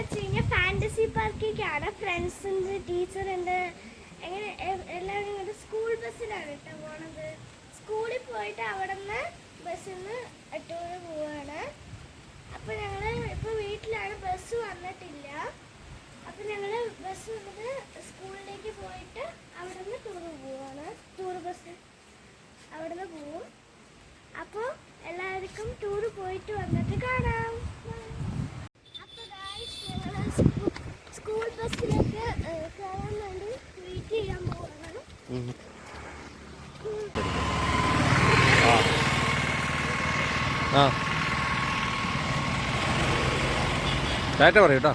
Fantasy പാർക്കിലേക്കാണ്. ഫ്രണ്ട്സുണ്ട്, ടീച്ചറുണ്ട്, എങ്ങനെ എല്ലാവരും കൂടെ സ്കൂൾ ബസ്സിലാണ് കേട്ടോ പോണത്. സ്കൂളിൽ പോയിട്ട് അവിടെ നിന്ന് ബസ്സിൽ നിന്ന് ടൂറ് പോവാണ്. അപ്പോൾ ഞങ്ങൾ ഇപ്പോൾ വീട്ടിലാണ്, ബസ് വന്നിട്ടില്ല. അപ്പോൾ ഞങ്ങൾ ബസ് വന്നിട്ട് സ്കൂളിലേക്ക് പോയിട്ട് അവിടെ നിന്ന് ടൂറ് പോവാണ്. ടൂർ ബസ് അവിടെ നിന്ന് പോവും. അപ്പോൾ എല്ലാവർക്കും ടൂറ് പോയിട്ട് വന്നിട്ട് കാണാം. സ്കൂൾ ബസ്സിലേക്ക് കയറാൻ വേണ്ടി വെയിറ്റ് ചെയ്യാൻ പോവാണ്. ടാറ്റ പറയൂട്ടോ.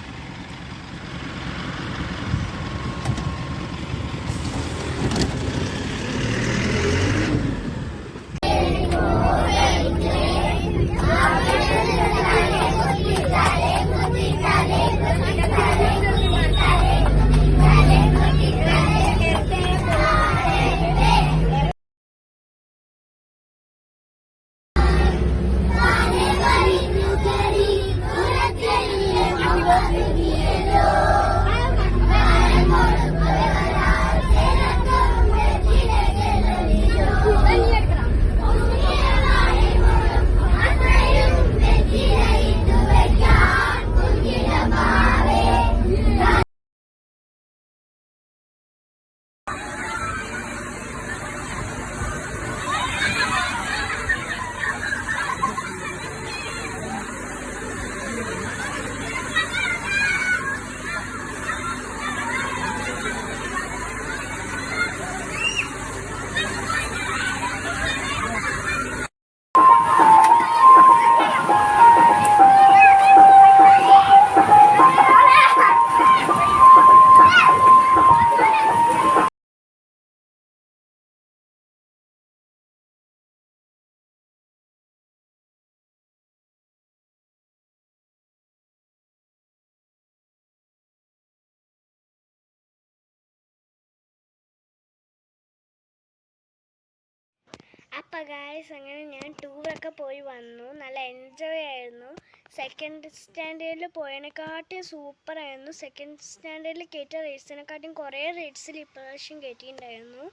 അപ്പോൾ ഗായ്സ്, അങ്ങനെ ഞാൻ ടൂറൊക്കെ പോയി വന്നു. നല്ല എൻജോയ് ആയിരുന്നു. സെക്കൻഡ് സ്റ്റാൻഡേർഡിൽ പോയതിനെക്കാട്ടും സൂപ്പറായിരുന്നു. സെക്കൻഡ് സ്റ്റാൻഡേർഡിൽ കയറ്റിയ റേറ്റ്സിനെക്കാട്ടും കുറേ റേറ്റ്സിൽ ഇപ്രാവശ്യം കയറ്റിയിട്ടുണ്ടായിരുന്നു.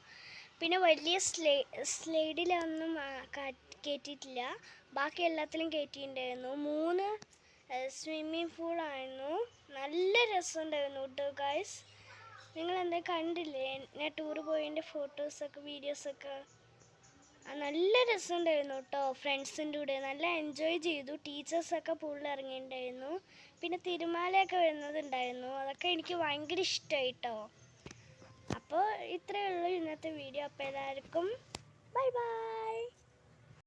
പിന്നെ വലിയ സ്ലൈഡിലൊന്നും കയറ്റിയിട്ടില്ല. ബാക്കി എല്ലാത്തിലും കയറ്റിയിട്ടുണ്ടായിരുന്നു. 3 സ്വിമ്മിങ് പൂളായിരുന്നു. നല്ല രസമുണ്ടായിരുന്നു കേട്ടോ ഗായ്സ്. നിങ്ങളെന്താ കണ്ടില്ലേ ഞാൻ ടൂറ് പോയതിൻ്റെ ഫോട്ടോസൊക്കെ വീഡിയോസൊക്കെ? നല്ല രസമുണ്ടായിരുന്നു കേട്ടോ. ഫ്രണ്ട്സിൻ്റെ കൂടെ നല്ല എൻജോയ് ചെയ്തു. ടീച്ചേഴ്സൊക്കെ പൂളിൽ ഇറങ്ങിയിട്ടുണ്ടായിരുന്നു. പിന്നെ തിരുമാലയൊക്കെ വരുന്നതുണ്ടായിരുന്നു. അതൊക്കെ എനിക്ക് ഭയങ്കര ഇഷ്ടമായി കേട്ടോ. അപ്പോൾ ഇത്രയേ ഉള്ളൂ ഇന്നത്തെ വീഡിയോ. അപ്പോൾ എല്ലാവർക്കും ബൈ ബൈ.